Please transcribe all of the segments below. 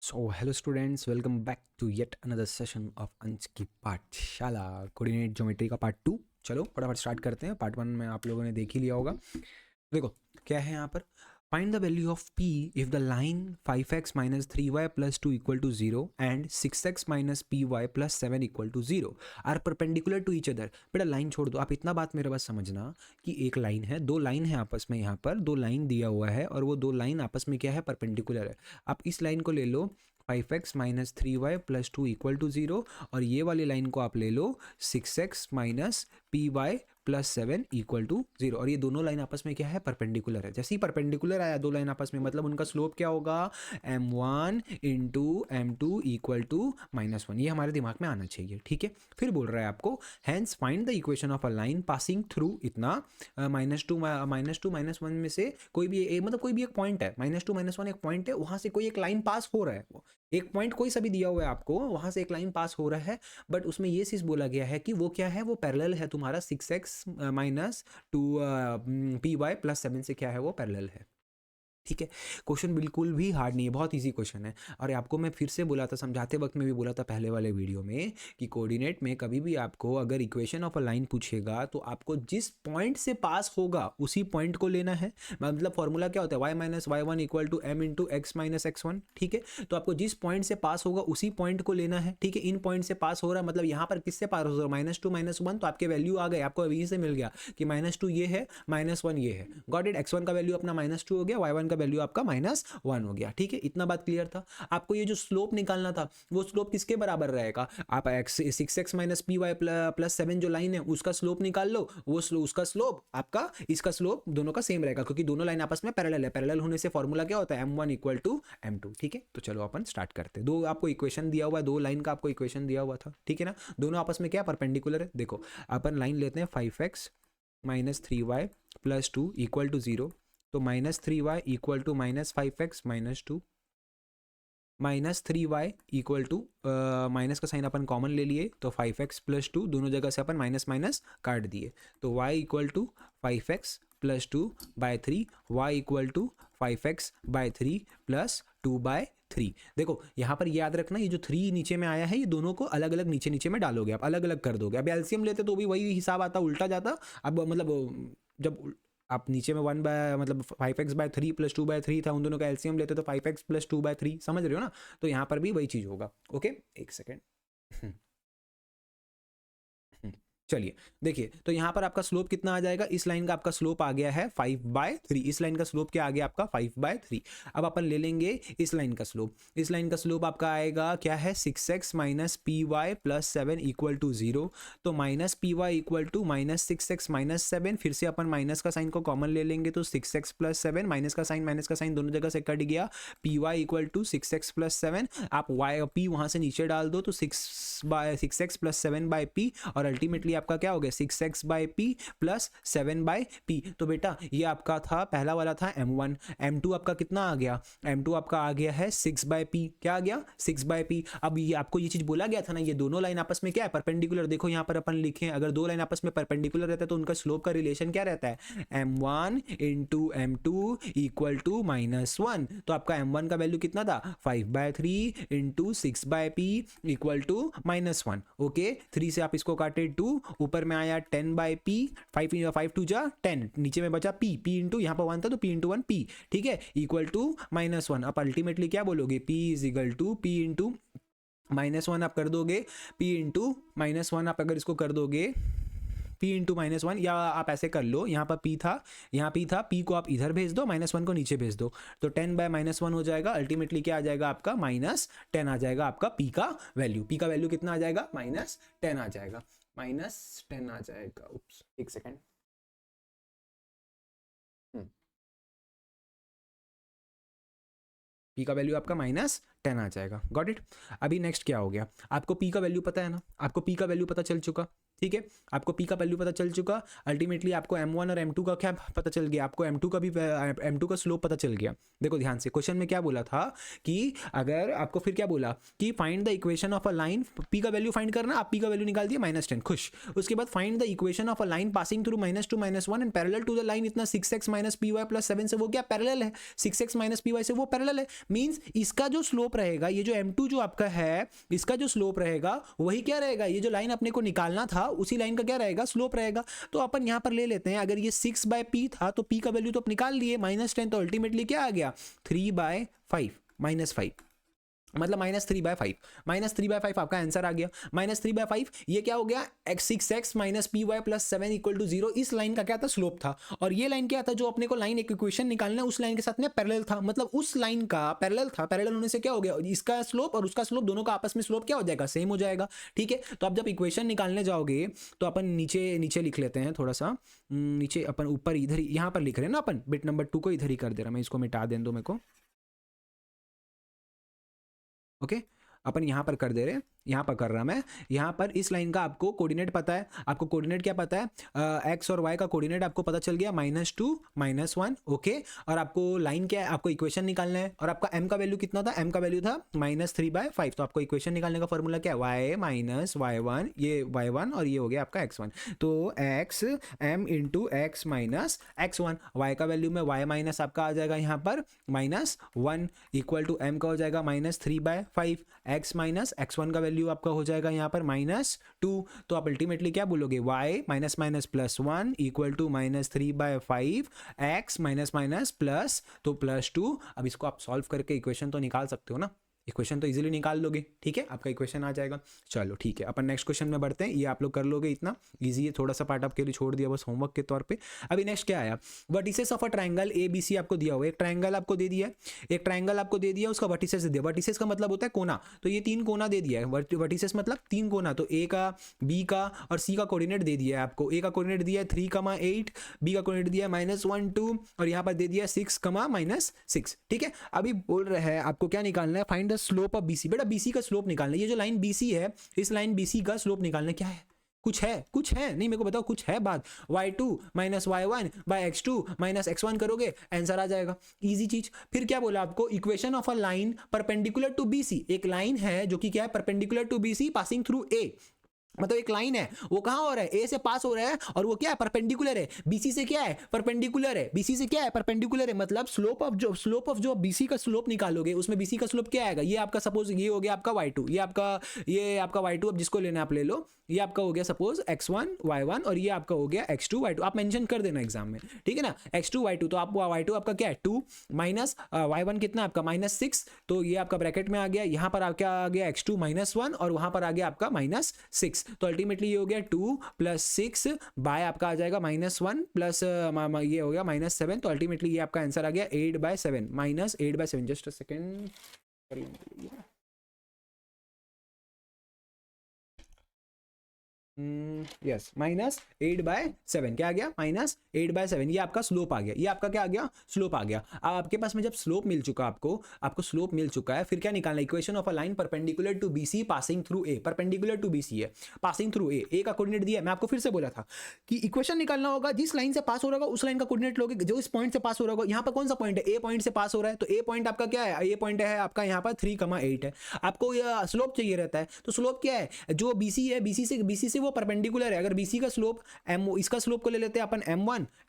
So, hello students, welcome back to yet another session of अंश की पाठशाला coordinate geometry का पार्ट 2। चलो फटाफट स्टार्ट करते हैं। पार्ट 1 में आप लोगों ने देख ही लिया होगा। देखो क्या है यहाँ पर, find the value of p if the line 5x minus 3y plus 2 equal to 0 and 6x minus py plus 7 equal to 0 are perpendicular to each other. बेटा लाइन छोड़ दो, आप इतना बात मेरे पास समझना कि एक लाइन है, दो लाइन है आपस में, यहाँ पर दो लाइन दिया हुआ है और वो दो लाइन आपस में क्या है, परपेंडिकुलर है। आप इस लाइन को ले लो 5x minus 3y plus 2 equal to 0 और ये वाली लाइन को आप ले लो 6x minus py plus 7 equal to 0 और ये दोनों लाइन आपस में क्या है, परपेंडिकुलर है। जैसे ही परपेंडिकुलर आया दो लाइन आपस में, मतलब उनका स्लोप क्या होगा, m1 into m2 equal to -1। ये हमारे दिमाग में आना चाहिए, ठीक है। फिर बोल रहा है आपको hence find the equation of a line passing through इतना -2 -1 में से कोई भी मतलब कोई भी एक पॉइंट है, -2 -1 एक पॉइंट है, वहां से कोई एक लाइन पास हो रहा है। एक पॉइंट कोई सा भी दिया हुआ है आपको, वहां से एक लाइन पास हो रहा है, बट उसमें ये चीज बोला गया है कि वो क्या है, वो पैरेलल है तुम्हारा 6x माइनस 2 py प्लस 7 से क्या है, वो पैरेलल है। ठीक है, क्वेश्चन बिल्कुल भी हार्ड नहीं है, बहुत इजी क्वेश्चन है। और आपको मैं फिर से बोला था, समझाते वक्त में भी बोला था पहले वाले वीडियो में कि कोऑर्डिनेट में कभी भी आपको अगर इक्वेशन ऑफ अ लाइन पूछेगा तो आपको जिस पॉइंट से पास होगा उसी पॉइंट को लेना है। मतलब फॉर्मूला क्या होता है, y minus Y one equal to M into X minus X one. ठीक है, तो आपको जिस पॉइंट से पास होगा उसी पॉइंट को लेना है। ठीक है, इन पॉइंट से पास हो रहा है, मतलब यहाँ पर किससे पास हो रहा है, -2 -1, तो आपके वैल्यू आ गए, आपको अभी से मिल गया कि -2 ये है, -1 ये है। गॉट इट, x1 का वैल्यू अपना -2 हो गया, y1 का वैल्यू आपका -1 हो गया। ठीक है, इतना बात क्लियर था। आपको ये जो स्लोप निकालना था, वो स्लोप किसके बराबर रहेगा, आप six X minus P Y plus 7 जो लाइन है उसका स्लोप निकाल लो, वो उसका स्लोप आपका इसका स्लोप दोनों का सेम रहेगा, क्योंकि दोनों लाइन आपस में पैरेलल है। पैरेलल होने से फॉर्मूला क्या होता है, m1 इक्वल टू m2। ठीक है, तो चलो अपन स्टार्ट करते हैं। दो आपको इक्वेशन दिया हुआ है, दो लाइन का आपको इक्वेशन दिया हुआ था, ठीक है ना। दोनों आपस में क्या परपेंडिकुलर है। देखो अपन लाइन लेते हैं 5x minus 3y plus 2 equal to 0, तो -3y equal to -5x minus 2, -3y equal to minus का साइन अपन कॉमन ले लिए तो 5x प्लस 2, दोनों जगह से अपन माइनस माइनस काट दिए, तो y equal to 5x plus 2 by 3, y equal to 5x by 3 plus 2 by 3। देखो यहाँ पर याद रखना, ये जो 3 नीचे में आया है, ये दोनों को अलग अलग नीचे नीचे में डालोगे, आप अलग अलग कर दोगे। अब एलसीएम लेते तो भी वही हिसाब आता, उल्टा जाता। अब मतलब जब आप नीचे में 1 बाय मतलब 5x बाय 3 प्लस 2 बाय 3 था, उन दोनों का एलसीएम लेते तो 5x प्लस 2 बाय 3, समझ रहे हो ना। तो यहाँ पर भी वही चीज़ होगा। ओके, एक सेकेंड। चलिए देखिए, तो यहाँ पर आपका स्लोप कितना आ जाएगा, इस लाइन का आपका स्लोप आ गया है 5/3, इस लाइन का स्लोप क्या आ गया आपका 5/3। अब अपन ले लेंगे इस लाइन का स्लोप, इस लाइन का स्लोप आपका आएगा क्या है, 6x minus P Y plus 7 equal to 0, तो minus P Y equal to -6x minus 7, फिर से अपन माइनस का साइन को कॉमन ले लेंगे तो 6x प्लस 7, माइनस का साइन दोनों जगह से कट गया, P Y equal to 6x plus 7, आप वाई पी वहां से नीचे डाल दो तो 6x प्लस 7 बाय पी, और अल्टीमेटली आपका क्या हो गया 6x by P plus 7 by P. तो बेटा ये आपका था, पहला वाला था m1, m2 आपका कितना आ गया, m2 आपका आ गया है 6 बाय पी, क्या आ गया 6 बाय पी। अब ये आपको ये चीज बोला गया था ना, ये दोनों लाइन आपस में क्या है, परपेंडिकुलर। देखो यहाँ पर अपन लिखे, अगर दो लाइन आपस में परपेंडिकुलर रहता है तो उनका स्लोप का रिलेशन क्या रहता है, m1 into m2 equal to -1। तो आपका m1 का वैल्यू कितना था 5/3 into 6 by P equal to -1। Okay, 3 से आप इसको काटे 2, ऊपर में आया 10 बाय पी, 5 टू जा 10, नीचे में बचा पी, पी इंटू यहाँ पर 1 था तो पी इंटू 1 पी, ठीक है, इक्वल टू -1। अब अल्टीमेटली क्या बोलोगे, P is equal to P into -1 आप कर दोगे, पी इंटू -1 आप अगर इसको कर दोगे p इंटू -1, या आप ऐसे कर लो, यहाँ पर p था, यहाँ p था, p को आप इधर भेज दो, -1 को नीचे भेज दो, तो 10 बाय -1 हो जाएगा। अल्टीमेटली क्या आ जाएगा आपका -10 आ जाएगा आपका p का वैल्यू। p का वैल्यू कितना आ जाएगा, -10 आ जाएगा, -10 आ जाएगा। उप्स, एक सेकेंड। p का वैल्यू आपका -10 आ जाएगा। Got it. अभी नेक्स्ट क्या हो गया, आपको p का वैल्यू पता है ना, आपको p का वैल्यू पता चल चुका, ठीक है, आपको पी का वैल्यू पता चल चुका, अल्टीमेटली आपको m1 और m2 का क्या पता चल गया, आपको m2 का भी m2 का स्लोप पता चल गया। देखो ध्यान से, क्वेश्चन में क्या बोला था कि अगर आपको फिर क्या बोला कि find the equation of a line, P का वैल्यू फाइंड करना, आप पी का वैल्यू निकाल दिए -10, खुश। उसके बाद find the equation of a line passing through -2 -1 and parallel to the line, इतना 6x minus P Y plus 7 से वो क्या पैरेलल है, 6x माइनस पी वाई से वो पैरेलल है। मींस इसका जो स्लोप रहेगा, ये जो m2 जो आपका है, इसका जो स्लोप रहेगा वही क्या रहेगा, ये जो लाइन अपने को निकालना था उसी लाइन का क्या रहेगा, स्लोप रहेगा। तो अपन यहां पर ले लेते हैं, अगर ये 6/p था तो p का वैल्यू तो आप निकाल लिए -10, तो अल्टीमेटली क्या आ गया 3/5 -5, मतलब -3/5, -3/5 आपका आंसर आ गया। -3/5 ये क्या हो गया, x6x minus P Y plus 7 equal to 0, इस लाइन का क्या था, स्लोप था। और ये लाइन क्या था, जो अपने को लाइन एक इक्वेशन निकालना है उस लाइन के साथ में पैरेलल था, मतलब उस लाइन का पैरेलल था, पैरेलल होने से क्या हो गया, इसका स्लोप और उसका स्लोप दोनों का आपस में स्लोप क्या हो जाएगा, सेम हो जाएगा। ठीक है, तो आप जब इक्वेशन निकालने जाओगे तो अपन नीचे नीचे लिख लेते हैं, थोड़ा सा नीचे, अपन ऊपर इधर यहाँ पर लिख रहे हैं ना, अपन बिट नंबर 2 को इधर ही कर दे रहा, मैं इसको मिटा दें दो मेरे को। ओके, अपन यहाँ पर कर दे रहे हैं, यहाँ पर कर रहा मैं, यहाँ पर इस लाइन का आपको कोऑर्डिनेट पता है, आपको कोऑर्डिनेट क्या पता है, एक्स और वाई का कोऑर्डिनेट आपको पता चल गया -2 -1। ओके, और आपको लाइन क्या है, आपको इक्वेशन निकालना है, और आपका m का वैल्यू कितना था, m का वैल्यू था -3/5, तो आपको इक्वेशन निकालने का फॉर्मूला क्या है, y माइनस y1, ये y1 और ये हो गया आपका x1, तो x m into X minus x1, y का वैल्यू में y माइनस आपका आ जाएगा यहाँ पर -1 इक्वल टू m का हो जाएगा -3/5, x माइनस x1 का वैल्यू आपका हो जाएगा यहाँ पर -2, तो आप अल्टीमेटली क्या बोलोगे, y minus minus plus 1 equal to -3/5, x minus minus plus तो +2। अब इसको आप सॉल्व करके इक्वेशन तो निकाल सकते हो ना, इक्वेशन तो इजीली निकाल लोगे। ठीक है, आपका इक्वेशन आ जाएगा। चलो ठीक है, अपन नेक्स्ट क्वेश्चन में बढ़ते हैं, ये आप लोग कर लोगे, इतना इजी है, थोड़ा सा पार्ट आपके लिए छोड़ दिया बस होमवर्क के तौर पे। अभी नेक्स्ट क्या आया, vertices of a triangle ABC आपको दिया हुआ है, एक ट्रायंगल आपको दे दिया है, एक ट्रायंगल आपको दे दिया, उसका वर्टिसेस दे दिया, वर्टिसेस का मतलब होता है कोना, तो ये 3 कोना दे दिया है, वर्टिसेस मतलब 3 कोना, तो A का, B का और C का कोऑर्डिनेट दे दिया है आपको। A का कोऑर्डिनेट दिया है 3,8, B का कोऑर्डिनेट दिया है -1 2 और यहाँ पर दे दिया है 6,-6। ठीक है, अभी बोल रहे हैं आपको क्या निकालना है, find the slope of BC। बेटा BC का स्लोप निकालना है, ये जो लाइन BC है, इस लाइन BC का स्लोप निकालना है। क्या है, कुछ है नहीं, मेरे को बताओ कुछ है बात, y2 minus y1 bye x2 minus x1 करोगे, आंसर आ जाएगा, इजी चीज। फिर क्या बोला आपको, equation of a line perpendicular to BC, एक लाइन है जो कि क्या है, perpendicular to BC passing through A, मतलब एक लाइन है, वो कहां हो रहा है, ए से पास हो रहा है, और वो क्या है, परपेंडिकुलर है, बीसी से क्या है, परपेंडिकुलर है, बीसी से क्या है, परपेंडिकुलर है, मतलब स्लोप ऑफ जो बीसी का स्लोप निकालोगे, उसमें बीसी का स्लोप क्या आएगा, ये आपका सपोज ये हो गया आपका y2, ये आपका y2, अब जिसको लेना आप ले लो, ये आपका हो गया सपोज x1 y1 और ये आपका हो गया x2 y2, आप मेंशन कर देना एग्जाम में, ठीक है ना, x2 y2, तो आप y2 आपका क्या है 2 माइनस y1 कितना आपका -6, तो ये आपका ब्रैकेट में आ गया, यहाँ पर क्या आ गया x2 -1 और वहां पर आ गया आपका -6, तो अल्टीमेटली ये हो गया 2 + 6 बाय आपका आ जाएगा -1 प्लस ये हो गया -7, तो अल्टीमेटली ये आपका आंसर आ गया 8/7 -8/7। जस्ट अ सेकेंड, यस -8/7, क्या आ गया -8/7, ये आपका स्लोप आ गया, ये आपका क्या आ गया, स्लोप आ गया। अब आपके पास में जब स्लोप मिल चुका, आपको स्लोप मिल चुका है, फिर क्या निकालना, equation of a line perpendicular to BC passing through A, perpendicular to BC है, पासिंग थ्रू A का कोऑर्डिनेट दिया है, मैं आपको फिर से बोला था कि इक्वेशन निकालना होगा, जिस लाइन से पास हो रहा होगा उस लाइन का कोऑर्डिनेट लोगे, जो इस पॉइंट से पास हो रहा होगा, यहाँ पर कौन सा पॉइंट है, A पॉइंट से पास हो रहा है, तो A पॉइंट आपका क्या है, A पॉइंट है आपका यहाँ पर 3,8 है, आपको यह स्लोप चाहिए रहता है, तो स्लोप क्या है, जो BC है, BC से वो परपेंडिकुलर है, अगर BC का स्लोप इसका स्लोप को ले लेते हैं अपन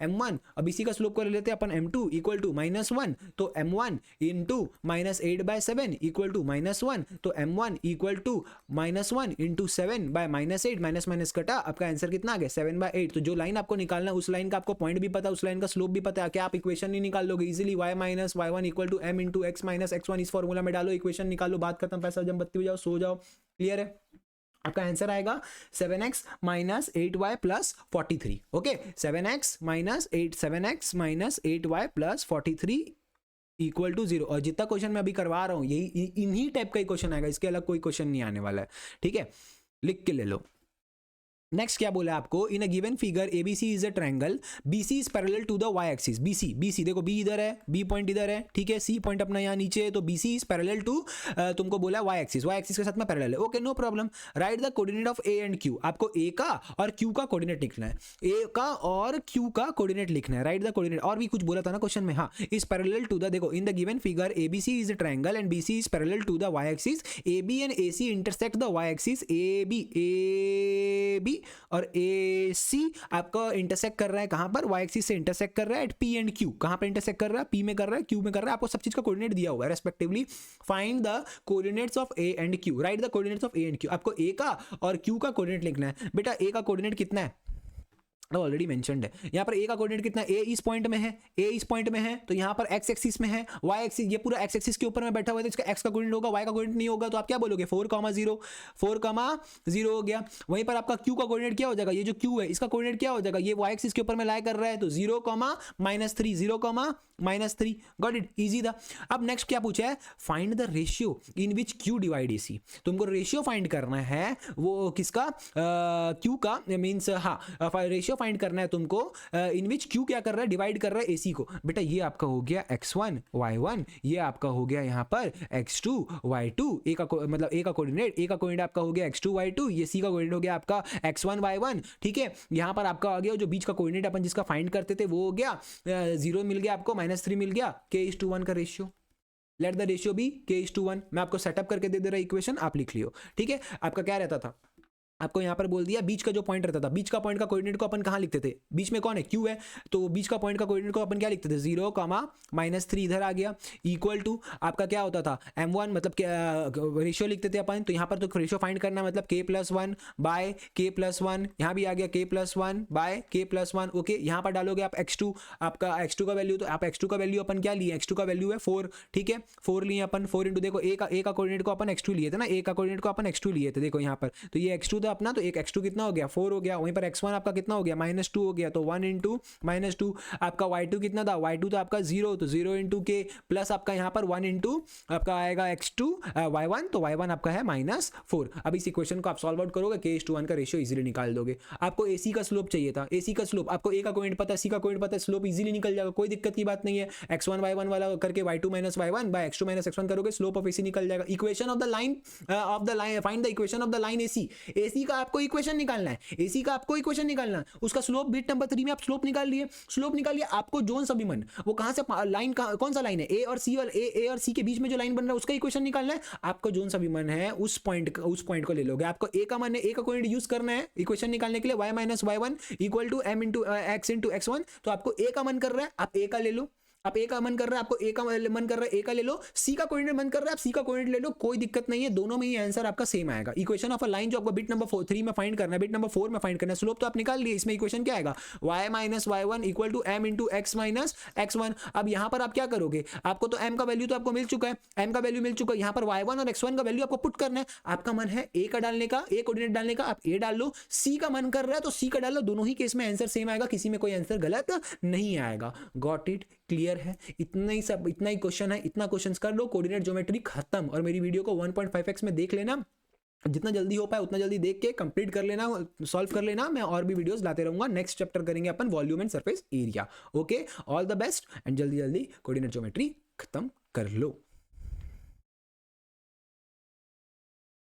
m1 और BC का स्लोप को ले लेते हैं अपन m2 इक्वल टू -1, तो m1 इंटू -8/7 इक्वल टू -1, तो m1 equal to -1 into 7/-8, minus minus कटा, आपका आंसर कितना आ गया 7/8। तो जो लाइन आपको निकालना है उस लाइन का आपको पॉइंट भी पता है, उस लाइन का स्लोप भी पता है, क्या आप इक्वेशन नहीं निकाल लोगे easily, y minus y1 equal to m into x minus x1, इस फॉर्मूला में डालो, इक्वेशन निकालो, बात खत्म, पैसा जम, बत्ती हो जाओ, सो जाओ, क्लियर है। आपका आंसर आएगा 7x minus 8y plus 43। Okay, 7x minus 8y plus 43 equal to 0। और जितना क्वेश्चन मैं अभी करवा रहा हूं यही इन्हीं टाइप का क्वेश्चन आएगा, इसके अलग कोई क्वेश्चन नहीं आने वाला है, ठीक है, लिख के ले लो। नेक्स्ट क्या बोला आपको, in a given figure ABC is a triangle, BC is parallel to the Y axis. BC BC देखो, बी इधर है, बी पॉइंट इधर है, ठीक है, सी पॉइंट अपना यहाँ नीचे है, तो बीसी इज पैरेलल टू, तुमको बोला वाई एक्सिस, वाई एक्सिस के साथ में पैरेलल है, okay no problem. Write the coordinate of A and Q, आपको ए का और क्यू का कोऑर्डिनेट लिखना है, ए का और क्यू का कोऑर्डिनेट लिखना है। राइट द कोऑर्डिनेट, और भी कुछ बोला था ना क्वेश्चन में, हाँ, इज पैरेलल टू द, देखो in the given figure ABC is a triangle and BC is parallel to the Y axis, AB and AC intersect the Y axis, A B और ए सी आपका intersect कर रहा है कहां पर, Y axis से intersect कर रहा है एट पी एंड क्यू। कहां पर इंटरसेक्ट कर रहा है, पी में कर रहा है, क्यू में कर रहा है, आपको सब चीज का कोऑर्डिनेट दिया हुआ है respectively. Find the coordinates of A and Q, right the coordinates of A and Q, आपको ए का और क्यू का कोऑर्डिनेट लिखना है। बेटा ए का कोऑर्डिनेट कितना है, ऑलरेडी मेंशन्ड है यहाँ पर, ए का कोऑर्डिनेट कितना, ए इस पॉइंट में है, ए इस पॉइंट में है, तो यहाँ पर एक्स एक्सिस में है, वाई एक्सिस, ये पूरा एक्स एक्सिस के ऊपर में बैठा हुआ है, तो इसका एक्स का कोऑर्डिनेट होगा, वाई का कोऑर्डिनेट नहीं होगा, तो आप क्या बोलोगे 4,0 4,0 हो गया। वहीं पर आपका क्यू का कोऑर्डिनेट क्या हो जाएगा, ये जो क्यू है इसका कोऑर्डिनेट क्या हो जाएगा, ये वाई एक्सिस के ऊपर में लाई कर रहा है, तो 0,-3, 0,-3, गॉट इट, इजी था। अब नेक्स्ट क्या पूछा है, find the ratio in which Q divide AC, तुमको रेशियो फाइंड करना है, वो किसका, क्यू का, मीन्स हाँ रेशियो फाइंड करना है तुमको, इन विच क्यू क्या कर रहा है, डिवाइड कर रहा है एसी को। बेटा ये आपका हो गया x1 y1, ये आपका हो गया यहाँ पर x2 y2, ए का मतलब ए का कोऑर्डिनेट आपका हो गया x2 y2, ये सी का कोऑर्डिनेट हो गया आपका x1 y1, ठीक है। यहाँ पर आपका आ गया जो बीच का कोऑर्डिनेट अपन जिसका फाइंड करते थे वो हो गया 0 मिल गया आपको, -3 मिल गया, k:1 का ratio. Let the ratio be k:1, मैं आपको सेटअप करके दे रहा इक्वेशन, आप लिख लियो, ठीक है। आपका क्या रहता था, आपको यहाँ पर बोल दिया बीच का जो पॉइंट रहता था, बीच का पॉइंट का कोऑर्डिनेट को अपन कहाँ लिखते थे, बीच में कौन है, क्यू है, तो बीच का पॉइंट का कोऑर्डिनेट को अपन क्या लिखते थे, 0,-3 इधर आ गया, इक्वल टू आपका क्या होता था m1, मतलब रेशियो लिखते थे अपन, तो यहाँ पर तो रेशियो फाइंड करना मतलब k+1 बाय k+1, यहाँ भी आ गया k+1 बाय k+1, ओके। यहाँ पर डालोगे आप x2, आपका x2 का वैल्यू, तो आप x2 का वैल्यू अपन क्या लिए, x2 का वैल्यू है 4, ठीक है, 4 लिए अपन, 4 इंटू, देखो ए का कोऑर्डिनेट को अपन x2 लिए थे ना, ए का कोऑर्डिनेट को अपन x2 लिए थे, देखो यहाँ पर, तो ये x2 था अपना, तो एक x2 कितना हो गया 4 हो गया, वहीं पर x1 आपका कितना हो गया -2 हो गया, तो 1 इंटू -2, आपका y2 कितना था, y2 तो आपका 0, तो 0 इंटू के प्लस आपका यहाँ पर 1 इंटू आपका आएगा x2 y1, तो y1 आपका है -4। अब इस इक्वेशन को आप सॉल्व आउट करोगे, k:1 का रेशियो इजीली निकाल दोगे। आपको AC का स्लोप चाहिए था, AC का स्लोप, आपको A का कोऑर्डिनेट पता है, C का कोऑर्डिनेट पता है, स्लोप इजीली निकल जाएगा, कोई दिक्कत की बात नहीं है। x1 y1 वाला करके y2 - y1 bye x2 - x1 करोगे, स्लोप ऑफ AC निकल जाएगा। Equation of the line find the equation of the line AC का आपको इक्वेशन निकालना है, AC का आपको इक्वेशन निकालना है, उसका स्लोप बिट नंबर 3 में आप स्लोप निकाल लिए, आपको जोन सा भी मन, वो कहां से लाइन कौन सा लाइन है, ए और सी के बीच में जो लाइन बन रहा है उसका इक्वेशन निकालना है। आपको जोन सा भी मन है उस पॉइंट को ले लोगे, आपको ए का मन है, ए का कोऑर्डिनेट यूज करना है इक्वेशन निकालने के लिए, y - y1 equal to m into x into x1, तो आपको ए का मन कर रहा है आप ए का ले लो, आप ए का मन कर रहा है, आपको ए का मन कर रहा है ए का ले लो, सी का कोऑर्डिनेट मन कर रहा है आप सी का कोऑर्डिनेट ले लो, कोई दिक्कत नहीं है, दोनों में ही आंसर आपका सेम आएगा। इक्वेशन ऑफ अ लाइन जो आपको बिट नंबर 3 में फाइंड करना है, बिट नंबर 4 में फाइंड करना है, स्लोप तो आप निकाल लिए, इसमें इक्वेशन क्या आएगा, y - y1 equal to m into x minus x1। अब यहाँ पर आप क्या करोगे, आपको तो m का वैल्यू तो आपको मिल चुका है, m का वैल्यू मिल चुका है, यहाँ पर y1 और x1 का वैल्यू आपको पुट करना है। आपका मन है ए का डालने का, ए कोऑर्डिनेट डालने का, आप ए डाल लो, सी का मन कर रहा है तो सी का डाल लो, दोनों ही केस में आंसर सेम आएगा, किसी में कोई आंसर गलत नहीं आएगा। गॉट इट, क्लियर है, इतना ही क्वेश्चन है, इतना क्वेश्चंस कर लो, कोऑर्डिनेट ज्योमेट्री खत्म। और मेरी वीडियो को 1.5x में देख लेना, जितना जल्दी हो पाए उतना जल्दी देख के कंप्लीट कर लेना, सॉल्व कर लेना, मैं और भी वीडियोस लाते रहूंगा। नेक्स्ट चैप्टर करेंगे upon volume and surface area. Okay, all the best and जल्दी जल्दी कोऑर्डिनेट ज्योमेट्री खत्म कर लो।